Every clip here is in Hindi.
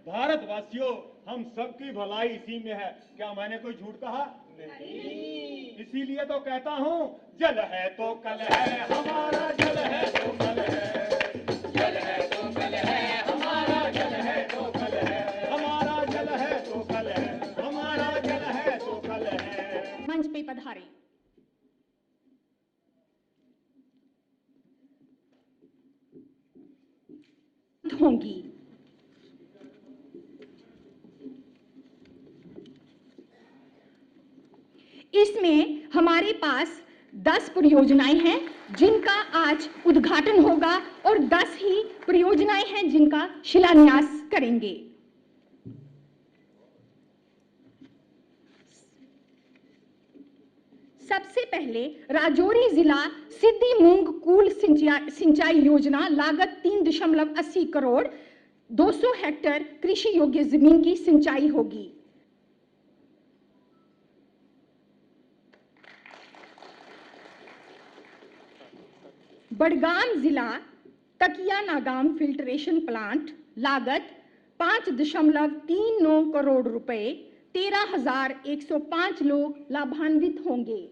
भारतवासियों, हम सबकी भलाई इसी में है। क्या मैंने कोई झूठ कहा? नहीं। इसीलिए तो कहता हूँ, जल है तो कल है हमारा, जल है तो कल है, जल है तो कल है हमारा, जल है तो कल है हमारा, जल है तो कल है हमारा, जल है तो कल है। मंच पे पधारे। होंगी। इसमें हमारे पास 10 परियोजनाएं हैं जिनका आज उद्घाटन होगा और 10 ही परियोजनाएं हैं जिनका शिलान्यास करेंगे। सबसे पहले राजौरी जिला सिद्धि मूंग कूल सिंचाई योजना, लागत 3.80 करोड़, 200 हेक्टेयर कृषि योग्य जमीन की सिंचाई होगी। बड़गाम जिला तकिया नागाम फिल्ट्रेशन प्लांट, लागत 5.39 करोड़ रुपए, 13,105 लोग लाभान्वित होंगे।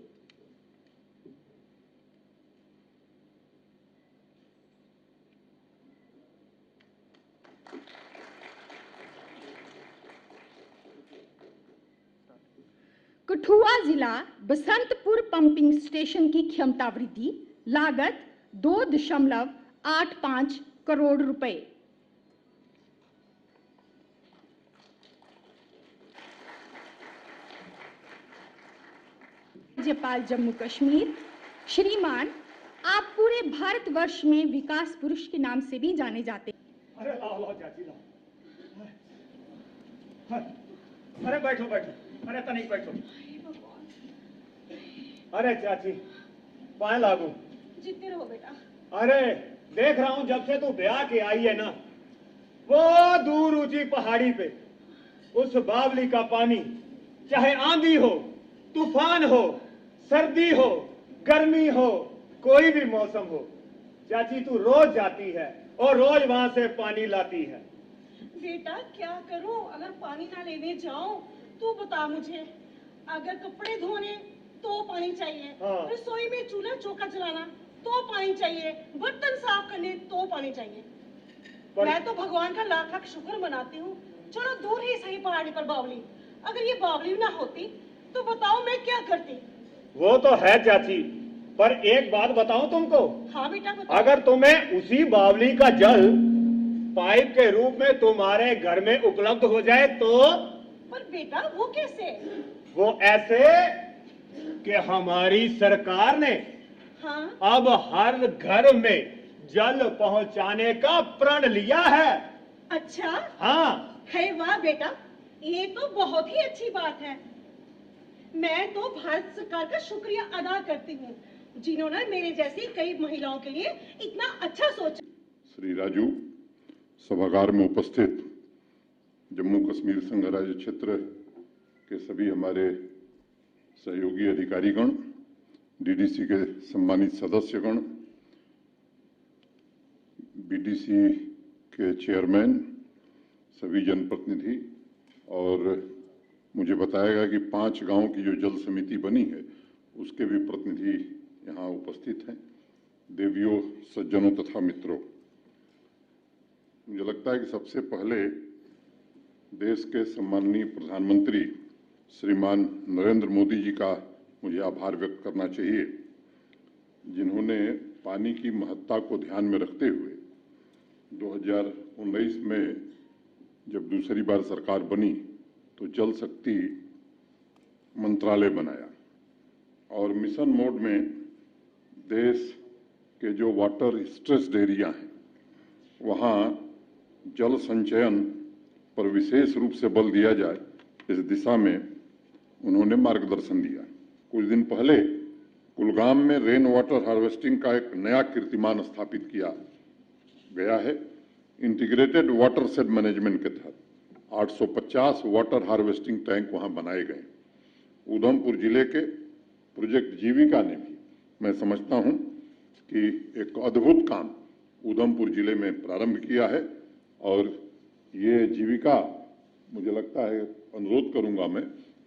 कठुआ जिला बसंतपुर पंपिंग स्टेशन की क्षमता वृद्धि, लागत 2.85 करोड़ रुपए। राज्यपाल जम्मू कश्मीर, श्रीमान, आप पूरे भारतवर्ष में विकास पुरुष के नाम से भी जाने जाते हैं। अरे लाओ लाओ चाची लाओ। अरे बैठो बैठो, अरे तनिक बैठो। अरे चाची, पाए लागू। जितने रहो बेटा। अरे देख रहा हूं जब से तू ब्याह के आई है ना, वो दूर ऊंची पहाड़ी पे उस बावली का पानी, चाहे आंधी हो, तूफान हो, सर्दी हो, गर्मी हो, कोई भी मौसम हो, चाची तू रोज जाती है और रोज वहां से पानी लाती है। बेटा क्या करूं, अगर पानी ना लेने जाऊं तो बता मुझे। अगर कपड़े धोने तो पानी चाहिए, हाँ। रसोई में चूल्हा चौका जलाना तो पानी चाहिए, बर्तन साफ करने तो पानी चाहिए। मैं तो भगवान का लाख लाख शुक्र मनाती हूँ, चलो दूर ही सही पहाड़ी पर बावली, अगर ये बावली ना होती तो बताओ मैं क्या करती। वो तो है चाची, पर एक बात बताऊं तुमको। हाँ बेटा बताओ। अगर तुम्हें उसी बावली का जल पाइप के रूप में तुम्हारे घर में उपलब्ध हो जाए तो? पर बेटा वो कैसे? वो ऐसे कि हमारी सरकार ने हाँ? अब हर घर में जल पहुंचाने का प्रण लिया है। अच्छा? हाँ। है वाह बेटा, ये तो बहुत ही अच्छी बात है। मैं तो भारत सरकार का शुक्रिया अदा करती हूँ जिन्होंने मेरे जैसी कई महिलाओं के लिए इतना अच्छा सोचा। श्री राजू, सभागार में उपस्थित जम्मू कश्मीर संघ राज्य क्षेत्र के सभी हमारे सहयोगी अधिकारीगण, डीडीसी के सम्मानित सदस्यगण, बीडीसी के चेयरमैन, सभी जनप्रतिनिधि, और मुझे बताया गया कि 5 गांव की जो जल समिति बनी है उसके भी प्रतिनिधि यहाँ उपस्थित हैं। देवियों, सज्जनों तथा मित्रों, मुझे लगता है कि सबसे पहले देश के सम्माननीय प्रधानमंत्री श्रीमान नरेंद्र मोदी जी का मुझे आभार व्यक्त करना चाहिए, जिन्होंने पानी की महत्ता को ध्यान में रखते हुए 2019 में जब दूसरी बार सरकार बनी तो जल शक्ति मंत्रालय बनाया और मिशन मोड में देश के जो वाटर स्ट्रेस्ड एरिया हैं वहाँ जल संचयन पर विशेष रूप से बल दिया जाए, इस दिशा में उन्होंने मार्गदर्शन दिया। कुछ दिन पहले कुलगाम में रेन वाटर हार्वेस्टिंग का एक नया कीर्तिमान स्थापित किया गया है। इंटीग्रेटेड वाटर शेड मैनेजमेंट के तहत 850 वाटर हार्वेस्टिंग टैंक वहां बनाए गए। उधमपुर जिले के प्रोजेक्ट जीविका ने भी, मैं समझता हूं कि एक अद्भुत काम उधमपुर जिले में प्रारंभ किया है और ये जीविका, मुझे लगता है, अनुरोध करूंगा मैं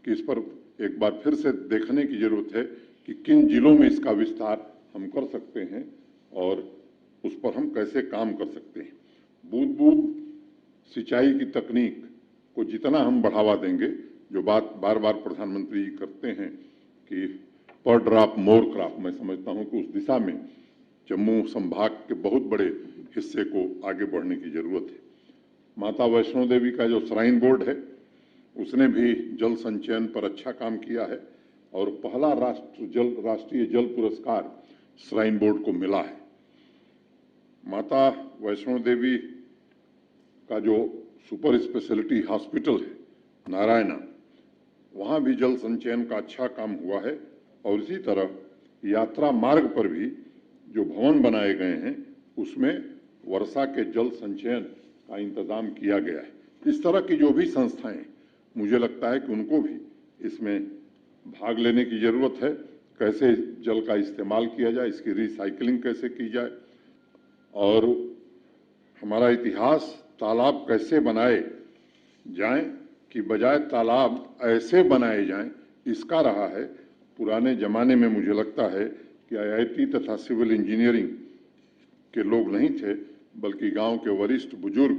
कि इस पर एक बार फिर से देखने की जरूरत है कि किन जिलों में इसका विस्तार हम कर सकते हैं और उस पर हम कैसे काम कर सकते हैं। बूंद बूंद सिंचाई की तकनीक को जितना हम बढ़ावा देंगे, जो बात बार बार प्रधानमंत्री जी करते हैं कि पर ड्रॉप मोर क्रॉप, मैं समझता हूं कि उस दिशा में जम्मू संभाग के बहुत बड़े हिस्से को आगे बढ़ने की जरूरत है। माता वैष्णो देवी का जो श्राइन बोर्ड है, उसने भी जल संचयन पर अच्छा काम किया है और पहला राष्ट्रीय जल पुरस्कार श्राइन बोर्ड को मिला है। माता वैष्णो देवी का जो सुपर स्पेशलिटी हॉस्पिटल है नारायणा, वहाँ भी जल संचयन का अच्छा काम हुआ है और इसी तरह यात्रा मार्ग पर भी जो भवन बनाए गए हैं उसमें वर्षा के जल संचयन का इंतजाम किया गया है। इस तरह की जो भी संस्थाएं, मुझे लगता है कि उनको भी इसमें भाग लेने की जरूरत है। कैसे जल का इस्तेमाल किया जाए, इसकी रिसाइकलिंग कैसे की जाए और हमारा इतिहास तालाब कैसे बनाए जाएं कि बजाय तालाब ऐसे बनाए जाएं, इसका रहा है। पुराने जमाने में मुझे लगता है कि IIT तथा सिविल इंजीनियरिंग के लोग नहीं थे, बल्कि गांव के वरिष्ठ बुजुर्ग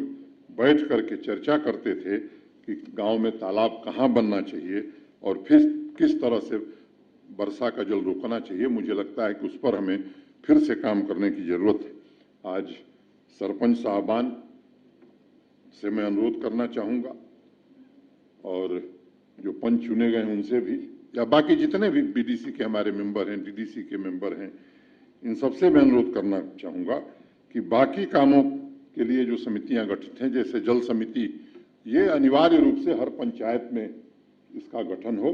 बैठ करके चर्चा करते थे कि गांव में तालाब कहाँ बनना चाहिए और फिर किस तरह से वर्षा का जल रोकना चाहिए। मुझे लगता है कि उस पर हमें फिर से काम करने की जरूरत है। आज सरपंच साहबान से मैं अनुरोध करना चाहूँगा और जो पंच चुने गए हैं उनसे भी, या बाकी जितने भी BDC के हमारे मेंबर हैं, DDC के मेंबर हैं, इन सबसे मैं अनुरोध करना चाहूँगा कि बाकी कामों के लिए जो समितियां गठित हैं, जैसे जल समिति, ये अनिवार्य रूप से हर पंचायत में इसका गठन हो।